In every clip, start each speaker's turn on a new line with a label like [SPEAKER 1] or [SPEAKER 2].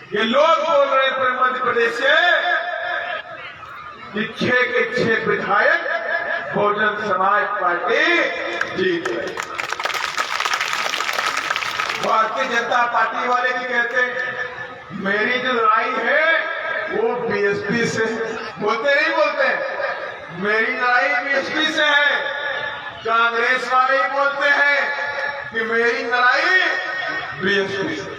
[SPEAKER 1] ये लोग बोल रहे हैं पूरे मध्य प्रदेश से कि 6 के 6 विधायक बहुजन समाज पार्टी जीत गई। भारतीय जनता पार्टी वाले भी कहते हैं मेरी जो लड़ाई है वो बीएसपी से, बोलते नहीं बोलते, मेरी लड़ाई बीएसपी से है। कांग्रेस वाले ही बोलते हैं कि मेरी लड़ाई बीएसपी से,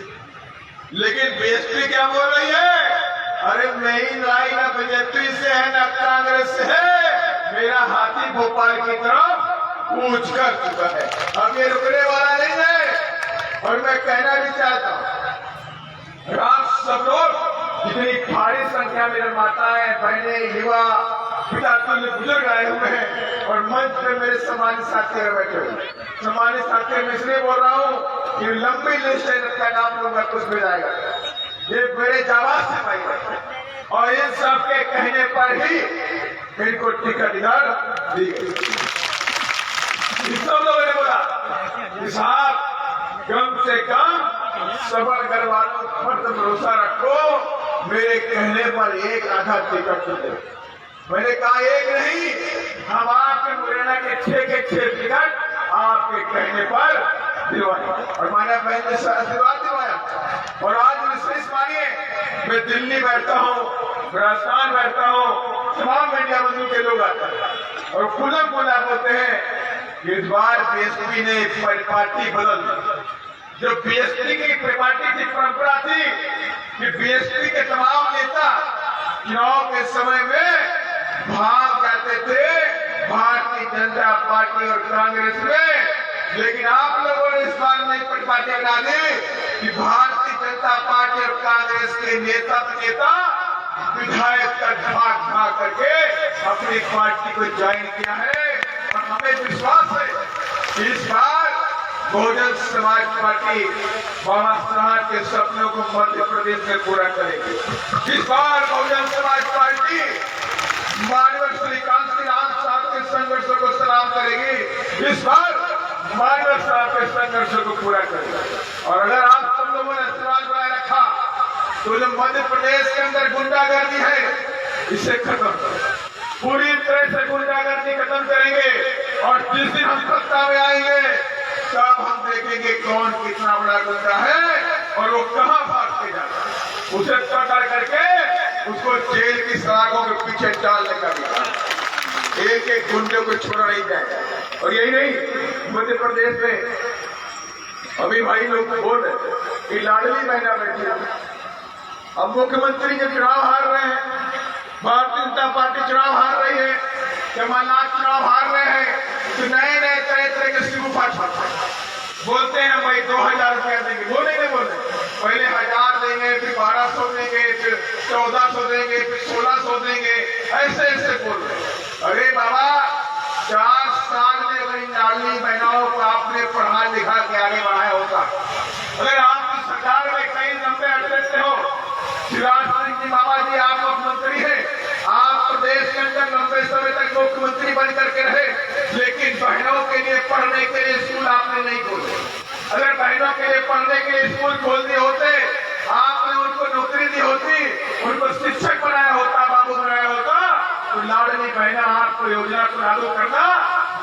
[SPEAKER 1] लेकिन बीएसपी क्या बोल रही है? अरे मेरी लड़ाई ना बीजेपी से है ना कांग्रेस से है, मेरा हाथी भोपाल की तरफ कूच कर चुका है, अब ये रुकने वाला नहीं है। और मैं कहना भी चाहता हूं, आप सब लोग जितनी भारी संख्या में माताएं, बहनें, युवा, पिता तुल्य बुजुर्ग आए हुए हैं और मंच पे मेरे सम्मानित साथी बैठे हुए। सम्मानित साथी मैं इसलिए बोल रहा हूं कि लंबी लिस्ट है, का नाम लूंगा कुछ भी जाएगा, ये मेरे जावाज से भाई और इन सब के कहने पर ही इनको टिकट इधर दी गई। सब लोगों ने बोला कि साहब कम से कम सबर घर वालों पर भरोसा रखो, मेरे कहने पर एक आधा टिकट दे। मैंने कहा एक नहीं, हम आपके मुरैना के 6 के 6 टिकट आपके कहने पर दिलवाए और माना बहन ने आशीर्वाद दिलवाया। और आज विशेष मानिए, मैं दिल्ली बैठता हूँ, राजस्थान बैठता हूँ, तमाम मीडिया बंधु के लोग आते हैं और खुला खुला बोलते हैं कि इस बार बीएसपी ने पार्टी बदल दी। जो बीएसपी की पार्टी की परंपरा थी कि बीएसपी के तमाम नेता चुनाव के समय में भाग जाते थे भारतीय जनता पार्टी और कांग्रेस में, लेकिन आप लोगों ने इस बार नई पार्टी बना दी कि भारतीय जनता पार्टी और कांग्रेस के नेता विधायक का भाग भाग करके अपनी पार्टी को ज्वाइन किया है। और हमें विश्वास है कि इस बार बहुजन समाज पार्टी बाबा साहब के सपनों को मध्य प्रदेश में पूरा करेगी। इस बार बहुजन समाज पार्टी मानव श्रीकांत साहब के संघर्षों को सलाम करेगी। इस बार मानव साहब के संघर्षों को पूरा करेगी। और अगर आप सब लोगों ने आशीर्वाद बनाए रखा तो जो मध्य प्रदेश के अंदर गुंडागर्दी है इसे खत्म करें, पूरी तरह से गुंडागर्दी खत्म करेंगे। और जिस दिन हम सत्ता में आएंगे तब हम देखेंगे कौन कितना बड़ा गुंडा है और वो कहां भाग के जाता है, उसे पकड़ करके उसको जेल की सलाखों के पीछे डालने का भी एक एक गुंडे को छोड़ा नहीं जाएगा। और यही नहीं, मध्य प्रदेश में अभी भाई लोग बोल रहे कि लाडली बहना बैठी है। अब मुख्यमंत्री जब चुनाव हार रहे हैं, भारतीय जनता पार्टी चुनाव हार रही है, कमलनाथ चुनाव हार रहे हैं, तो नए नए तरह के सिर्फ बोलते हैं भाई 2000 रुपया देंगे, बोले नहीं बोले, पहले 1000 देंगे, फिर 1200 देंगे, फिर 1400 देंगे, फिर 1600 देंगे, ऐसे ऐसे बोल रहे। अरे बाबा 4 साल में वही लाडली बहनाओं को आपने पढ़ा लिखा के आगे बढ़ाया होता। अगर आपकी सरकार में कई लंबे अड़चन से हो, शिवराज सिंह जी बाबा जी आप मुख्यमंत्री हैं, आप प्रदेश के अंदर लंबे समय तक मुख्यमंत्री बन करके रहे, लेकिन बहनों के लिए पढ़ने के लिए स्कूल आपने नहीं खोले। अगर बहनों के लिए पढ़ने के लिए स्कूल खोल दिए होते, आपने उनको नौकरी दी होती, उनको शिक्षक बनाया होता, बाबू बनाया होता, तो लाडली बहना आपको योजना को लागू करना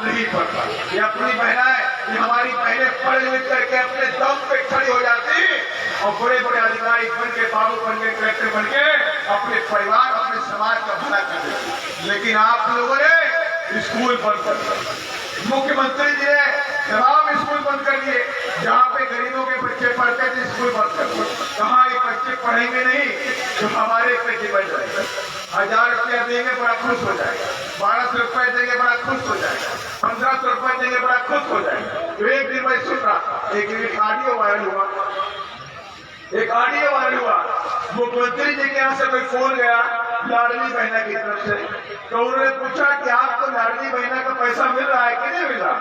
[SPEAKER 1] नहीं पड़ता। ये अपनी बहनाएं, ये हमारी बहनें पढ़ लिख करके अपने दम पे खड़ी हो जाती और बड़े बड़े अधिकारी बन के, बाबू बन के, कलेक्टर बन के अपने परिवार, अपने समाज का भला कर देते। लेकिन आप लोगों ने स्कूल बंद कर दिया, मुख्यमंत्री जी ने तमाम स्कूल बंद कर दिए, जहाँ पे गरीबों के बच्चे पढ़ते थे स्कूल बंद कर दिए। कहाँ ये बच्चे पढ़ेंगे नहीं जो हमारे पेटी बन जाएगा। 1000 रुपया देंगे बड़ा खुश हो जाएगा, 1200 रुपए देंगे बड़ा खुश हो जाएगा, 1500 रुपए देंगे बड़ा खुश हो जाएगा। तो एक दिन मैं सुन रहा, एक ऑडियो वायरल हुआ, मुख्यमंत्री जी के यहाँ से कोई फोन गया लाडली बहना की तरफ से, तो उन्होंने पूछा कि आपको लाडली बहना का पैसा मिल रहा है कि नहीं मिल रहा?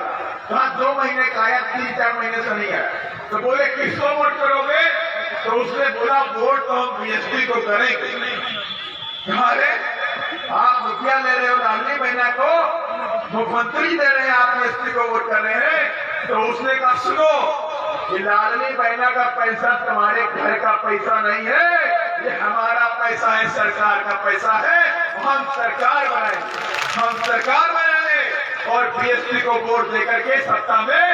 [SPEAKER 1] कहा 2 महीने का आया, 3-4 महीने से नहीं आया। तो बोले किसको वोट करोगे? तो उसने बोला वोट तो हम बीएसपी को करेंगे। अरे आप रुपया ले रहे हो लाडली बहना को, मुख्यमंत्री दे रहे हैं, आप बीएसपी को वोट कर रहे हैं। तो उसने कहा सुनो कि लाडली बहना का पैसा तुम्हारे घर का पैसा नहीं है, ये हमारा पैसा है, सरकार का पैसा है। हम सरकार बनाएंगे और बीएसपी को वोट देकर के सत्ता में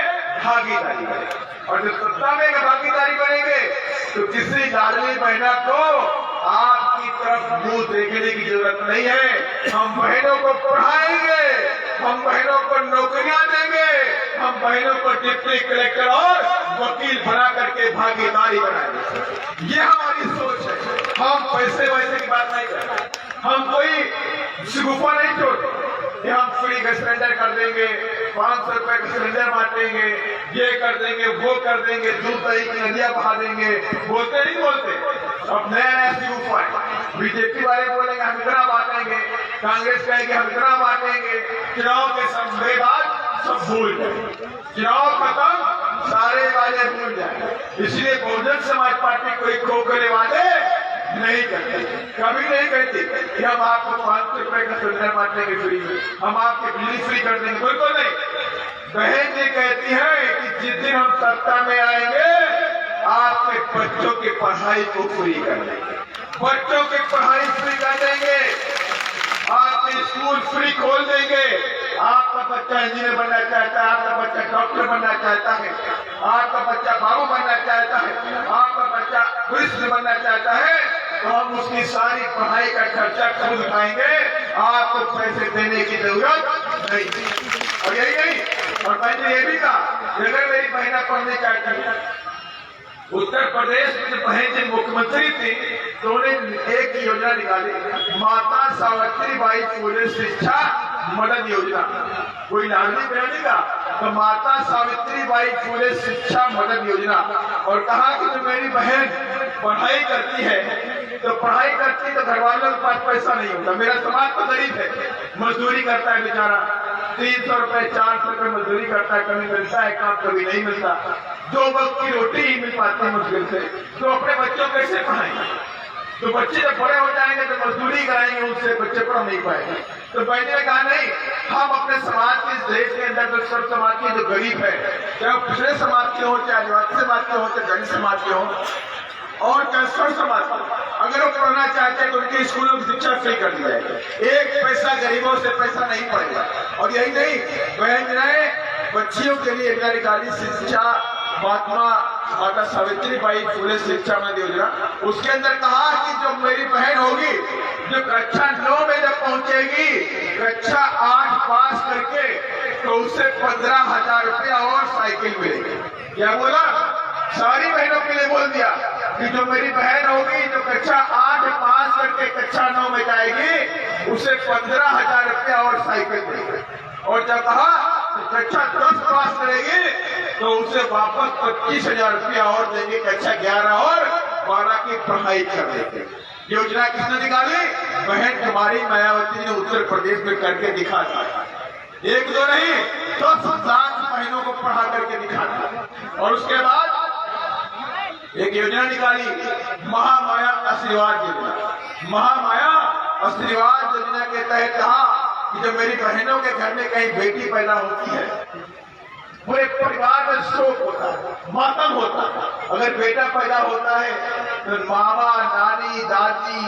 [SPEAKER 1] भागीदारी करेंगे। और जब सत्ता में भागीदारी करेंगे तो किसी लाडली बहना को आपकी तरफ मुंह देखने की जरूरत नहीं है। हम बहनों को पढ़ाएंगे, हम बहनों को नौकरियां देंगे, हम बहनों को डिप्टी कलेक्टर और वकील बना करके भागीदारी बनाएंगे। ये हमारी सोच है। हम पैसे वैसे की बात नहीं करते, हम कोई शिगुफा नहीं छोड़ते कि हम फ्री गैस सिलेंडर कर देंगे, 500 रुपए का सिलेंडर बांटेंगे, ये कर देंगे, वो कर देंगे, दूध दही की नदियां बहा देंगे। बोलते नहीं बोलते, अब नया शिगुफा है। बीजेपी वाले बोलेंगे हम इतना बांटेंगे, कांग्रेस कहेंगे हम इतना बांटेंगे। चुनाव के समय बाद सब भूल जाए, चुनाव खत्म, सारे वाले भूल जाए। इसलिए बहुजन समाज पार्टी कोई खोखले वाले नहीं करते, कभी नहीं कहती कि हम आपको 500 रुपए का सिलेंडर बांटेंगे फ्री में, हम आपकी बिजली फ्री कर देंगे, बिल्कुल नहीं। बहन जी कहती है कि जिस दिन हम सत्ता में आएंगे आपके बच्चों की पढ़ाई को फ्री कर देंगे, बच्चों की पढ़ाई फ्री कर देंगे, आपके स्कूल फ्री खोल देंगे। आपका बच्चा इंजीनियर बनना चाहता है, आपका बच्चा डॉक्टर बनना चाहता है, आपका बच्चा बाबू बनना चाहता है, आपका बच्चा पुलिस बनना चाहता है, तो हम उसकी सारी पढ़ाई का खर्चा खुद उठाएंगे, आपको पैसे देने की जरूरत नहीं। और यही नहीं, और मैंने ये भी कहा अगर मेरी बहना पढ़ने चाहती है, उत्तर प्रदेश में जब बहन जी मुख्यमंत्री थी तो उन्हें एक योजना निकाली, माता सावित्री बाई फुले शिक्षा मदद योजना। कोई लाडली बहन का तो माता सावित्री बाई फुले शिक्षा मदद योजना। और कहा कि जो मेरी बहन पढ़ाई करती है तो पढ़ाई करती तो घर वालों के पास पैसा नहीं होता। मेरा समाज तो गरीब है, मजदूरी करता है बेचारा, 300 रुपए 400 रुपए मजदूरी करता है, कभी मिलता है काम, कभी नहीं मिलता, 2 वक्त की रोटी ही मिल पाती है मुश्किल से। तो अपने बच्चों को कैसे पढ़ाएंगे? तो बच्चे जब बड़े हो जाएंगे तो मजदूरी कराएंगे, उससे बच्चे पढ़ नहीं पाएंगे। तो मैंने कहा नहीं, हम अपने समाज के इस देश के अंदर जो सब समाज के जो गरीब है, चाहे पिछड़े समाज के हो, चाहे आदिवासी समाज के हो, चाहे दलित समाज के हो, और चाहे सर्व समाज के, अगर वो पढ़ना चाहते हैं तो उनके स्कूलों की शिक्षा फ्री कर दी जाएगी। एक पैसा गरीबों से पैसा नहीं पड़ेगा। और यही नहीं, बहन ने बच्चियों के लिए निकाली शिक्षा माता सावित्री बाई फुले शिक्षा मदद योजना। उसके अंदर कहा कि जो मेरी बहन होगी, जो कक्षा 9 में जब पहुंचेगी, कक्षा 8 पास करके, तो उसे 15,000 रुपया और साइकिल मिलेगी। क्या बोला? सारी बहनों के लिए बोल दिया कि जो मेरी बहन होगी, जो कक्षा 8 पास करके कक्षा 9 में जाएगी, उसे 15,000 रुपया और साइकिल मिलेगी। और जब कहा कक्षा 10 पास करेगी तो उसे वापस 25,000 रुपया और देंगे, कक्षा 11 और 12 की पढ़ाई कर देंगे। योजना किसने निकाली? बहन कुमारी मायावती ने उत्तर प्रदेश में करके दिखा दिया। 1-2 नहीं, 10 लाख बहनों को पढ़ा करके दिखा दिया। और उसके बाद एक योजना निकाली, महामाया आशीर्वाद योजना। महामाया आशीर्वाद योजना के तहत कहा कि जब मेरी बहनों के घर में कहीं बेटी पैदा होती है, पूरे परिवार में शोक होता है, मातम होता है। अगर बेटा पैदा होता है तो मामा, नानी, दादी,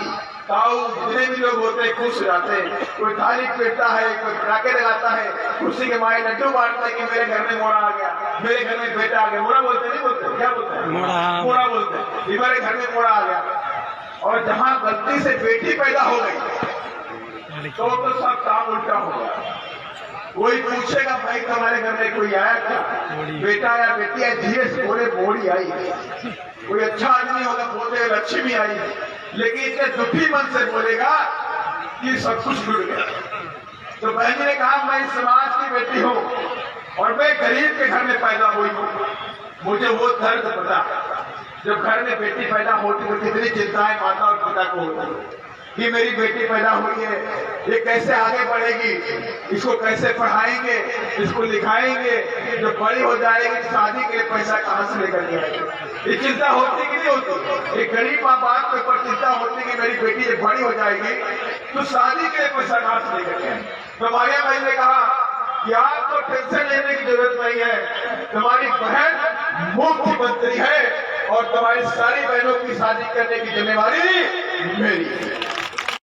[SPEAKER 1] ताऊ, जितने भी लोग होते हैं खुश रहते हैं। कोई थाली पीटता है, कोई पटाखे लगाता है, खुशी के माए लड्डू बांटते हैं कि मेरे घर में मोड़ा आ गया, मेरे घर में बेटा आ गया। मोड़ा बोलते नहीं बोलते, क्या बोलते हैं? मोड़ा बोलते हैं कि मेरे घर में मोड़ा आ गया। और जहाँ गलती से बेटी पैदा हो गई तो सब काम उल्टा हो गया। कोई पूछेगा भाई तुम्हारे घर में कोई आया क्या, बेटा या बेटी है? धीरे से बोले मोड़ी आई। कोई अच्छा आदमी होगा बोले लक्ष्मी आई। लेकिन इतने दुखी मन से बोलेगा कि सब कुछ लुट गया। तो बहन ने कहा मैं समाज की बेटी हूँ और मैं गरीब के घर में पैदा हुई हूँ, मुझे वो दर्द पता। जब घर में बेटी पैदा होती तो कितनी चिंताएं माता और पिता को होती कि मेरी बेटी पैदा हुई है, ये कैसे आगे बढ़ेगी, इसको कैसे पढ़ाएंगे, इसको लिखाएंगे, जब बड़ी हो जाएगी शादी के लिए पैसा कहाँ से लेकर के आएंगे। ये चिंता होती कि नहीं होती? एक गरीब माँ बाप के ऊपर चिंता होती कि मेरी बेटी जब बड़ी हो जाएगी तो शादी के लिए पैसा कहाँ से लेकर के आएंगे। तो मारिया भाई ने कहा कि आपको टेंशन लेने की जरूरत नहीं है, तुम्हारी बहन मुख्यमंत्री है और तुम्हारी सारी बहनों की शादी करने की जिम्मेवारी मेरी है।